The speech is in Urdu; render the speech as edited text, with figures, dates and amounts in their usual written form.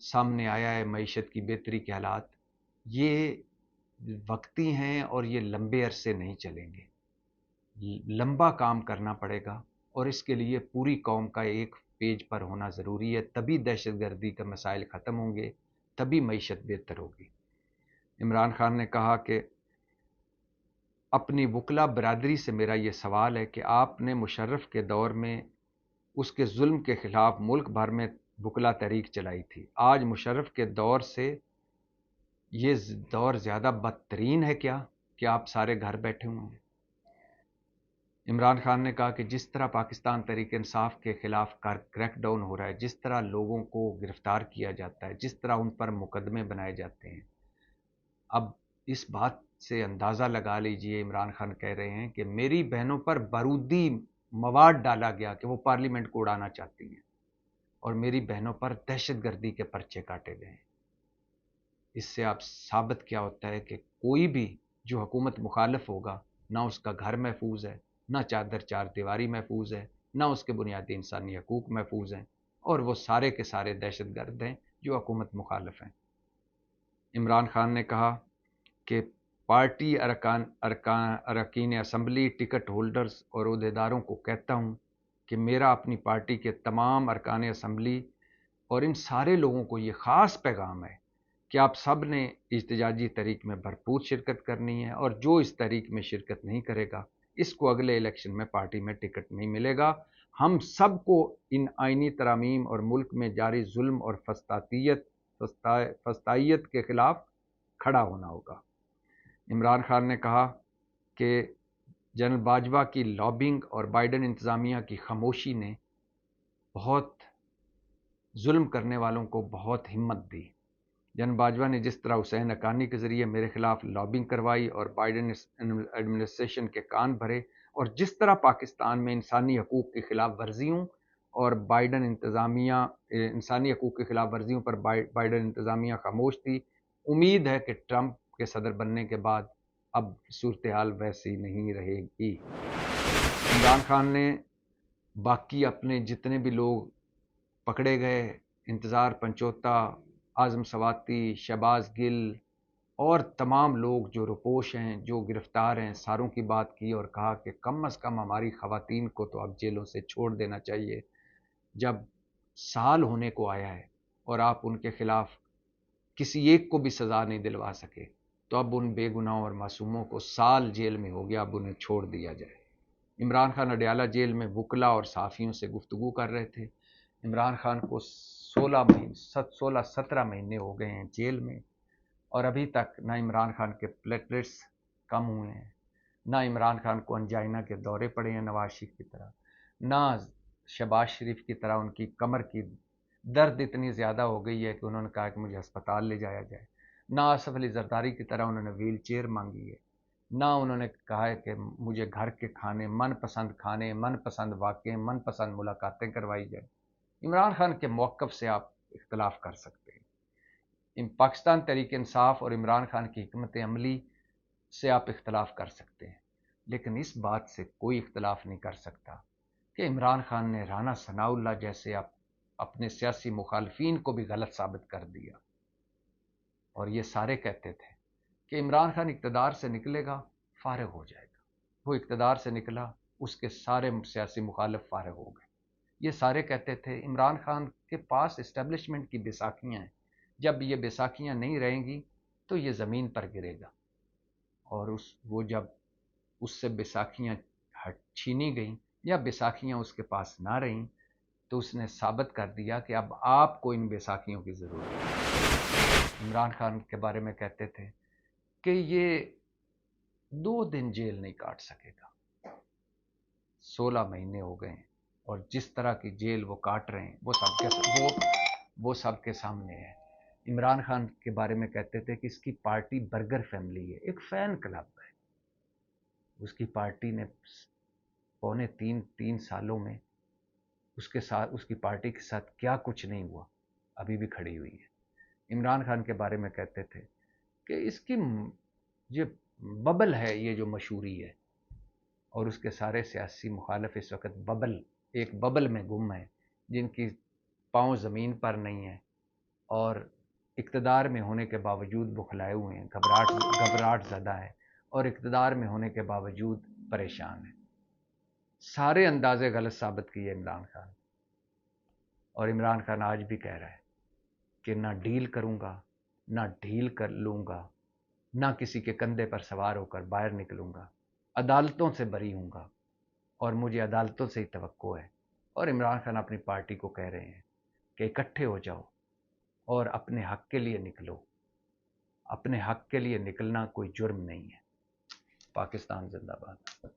سامنے آیا ہے معیشت کی بہتری کے حالات، یہ وقتی ہیں اور یہ لمبے عرصے نہیں چلیں گے، لمبا کام کرنا پڑے گا، اور اس کے لیے پوری قوم کا ایک پیج پر ہونا ضروری ہے، تبھی دہشت گردی کے مسائل ختم ہوں گے، تبھی معیشت بہتر ہوگی۔ عمران خان نے کہا کہ اپنی وکلا برادری سے میرا یہ سوال ہے کہ آپ نے مشرف کے دور میں اس کے ظلم کے خلاف ملک بھر میں وکلا تحریک چلائی تھی، آج مشرف کے دور سے یہ دور زیادہ بدترین ہے کیا کہ آپ سارے گھر بیٹھے ہوئے ہیں؟ عمران خان نے کہا کہ جس طرح پاکستان تحریک انصاف کے خلاف کریک ڈاؤن ہو رہا ہے، جس طرح لوگوں کو گرفتار کیا جاتا ہے، جس طرح ان پر مقدمے بنائے جاتے ہیں، اب اس بات سے اندازہ لگا لیجئے، عمران خان کہہ رہے ہیں کہ میری بہنوں پر بارودی مواد ڈالا گیا کہ وہ پارلیمنٹ کو اڑانا چاہتی ہیں، اور میری بہنوں پر دہشت گردی کے پرچے کاٹے گئے ہیں۔ اس سے آپ ثابت کیا ہوتا ہے کہ کوئی بھی جو حکومت مخالف ہوگا، نہ اس کا گھر محفوظ ہے، نہ چادر چار دیواری محفوظ ہے، نہ اس کے بنیادی انسانی حقوق محفوظ ہیں، اور وہ سارے کے سارے دہشت گرد ہیں جو حکومت مخالف ہیں۔ عمران خان نے کہا کہ پارٹی اراکین اسمبلی، ٹکٹ ہولڈرز اور عہدیداروں کو کہتا ہوں کہ میرا اپنی پارٹی کے تمام ارکان اسمبلی اور ان سارے لوگوں کو یہ خاص پیغام ہے کہ آپ سب نے احتجاجی تحریک میں بھرپور شرکت کرنی ہے، اور جو اس تحریک میں شرکت نہیں کرے گا اس کو اگلے الیکشن میں پارٹی میں ٹکٹ نہیں ملے گا۔ ہم سب کو ان آئینی ترامیم اور ملک میں جاری ظلم اور فسطائیت کے خلاف کھڑا ہونا ہوگا۔ عمران خان نے کہا کہ جنرل باجوہ کی لابنگ اور بائیڈن انتظامیہ کی خاموشی نے بہت ظلم کرنے والوں کو بہت ہمت دی۔ جنرل باجوہ نے جس طرح حسین حقانی کے ذریعے میرے خلاف لابنگ کروائی اور بائیڈن ایڈمنسٹریشن کے کان بھرے، اور جس طرح پاکستان میں انسانی حقوق کی خلاف ورزیوں اور بائیڈن انتظامیہ انسانی حقوق کی خلاف ورزیوں پر بائیڈن انتظامیہ خاموش تھی، امید ہے کہ ٹرمپ کے صدر بننے کے بعد اب صورتحال ویسی نہیں رہے گی۔ عمران خان نے باقی اپنے جتنے بھی لوگ پکڑے گئے، انتظار پنچوتا، اعظم سواتی، شہباز گل اور تمام لوگ جو روپوش ہیں، جو گرفتار ہیں، ساروں کی بات کی اور کہا کہ کم از کم ہماری خواتین کو تو اب جیلوں سے چھوڑ دینا چاہیے۔ جب سال ہونے کو آیا ہے اور آپ ان کے خلاف کسی ایک کو بھی سزا نہیں دلوا سکے، تو اب ان بے گناہوں اور معصوموں کو سال جیل میں ہو گیا، اب انہیں چھوڑ دیا جائے۔ عمران خان اڈیالہ جیل میں وکلا اور صحافیوں سے گفتگو کر رہے تھے۔ عمران خان کو 17 مہینے ہو گئے ہیں جیل میں، اور ابھی تک نہ عمران خان کے پلیٹلیٹس کم ہوئے ہیں، نہ عمران خان کو انجائنا کے دورے پڑے ہیں نواز شریف کی طرح، نہ شہباز شریف کی طرح ان کی کمر کی درد اتنی زیادہ ہو گئی ہے کہ انہوں نے کہا کہ مجھے ہسپتال لے جایا جائے، نہ آصف علی زرداری کی طرح انہوں نے ویل چیئر مانگی ہے، نہ انہوں نے کہا ہے کہ مجھے گھر کے کھانے، من پسند واقعے، من پسند ملاقاتیں کروائی جائیں۔ عمران خان کے موقف سے آپ اختلاف کر سکتے ہیں، پاکستان تحریک انصاف اور عمران خان کی حکمت عملی سے آپ اختلاف کر سکتے ہیں، لیکن اس بات سے کوئی اختلاف نہیں کر سکتا کہ عمران خان نے رانا ثناء اللہ جیسے اپنے سیاسی مخالفین کو بھی غلط ثابت کر دیا، اور یہ سارے کہتے تھے کہ عمران خان اقتدار سے نکلے گا فارغ ہو جائے گا، وہ اقتدار سے نکلا، اس کے سارے سیاسی مخالف فارغ ہو گئے۔ یہ سارے کہتے تھے عمران خان کے پاس اسٹیبلشمنٹ کی بیساکھیاں ہیں، جب یہ بیساکھیاں نہیں رہیں گی تو یہ زمین پر گرے گا، اور وہ جب اس سے بیساکھیاں چھینی گئیں یا بیساکھیاں اس کے پاس نہ رہیں تو اس نے ثابت کر دیا کہ اب آپ کو ان بیساکھیوں کی ضرورت ہے۔ عمران خان کے بارے میں کہتے تھے کہ یہ 2 دن جیل نہیں کاٹ سکے گا، 16 مہینے ہو گئے ہیں، اور جس طرح کی جیل وہ کاٹ رہے ہیں وہ سب کے سامنے ہے۔ عمران خان کے بارے میں کہتے تھے کہ اس کی پارٹی برگر فیملی ہے، ایک فین کلب ہے، اس کی پارٹی نے پونے تین سالوں میں اس کی پارٹی کے ساتھ کیا کچھ نہیں ہوا، ابھی بھی کھڑی ہوئی ہے۔ عمران خان کے بارے میں کہتے تھے کہ اس کی یہ ببل ہے، یہ جو مشہوری ہے، اور اس کے سارے سیاسی مخالف اس وقت ایک ببل میں گم ہیں، جن کی پاؤں زمین پر نہیں ہے، اور اقتدار میں ہونے کے باوجود بخلائے ہوئے ہیں، گھبراہٹ زدہ ہے، اور اقتدار میں ہونے کے باوجود پریشان ہے۔ سارے اندازے غلط ثابت کیے عمران خان، اور عمران خان آج بھی کہہ رہا ہے کہ نہ ڈیل کروں گا، نہ ڈھیل کر لوں گا، نہ کسی کے کندھے پر سوار ہو کر باہر نکلوں گا، عدالتوں سے بری ہوں گا، اور مجھے عدالتوں سے ہی توقع ہے۔ اور عمران خان اپنی پارٹی کو کہہ رہے ہیں کہ اکٹھے ہو جاؤ اور اپنے حق کے لیے نکلو۔ اپنے حق کے لیے نکلنا کوئی جرم نہیں ہے۔ پاکستان زندہ باد۔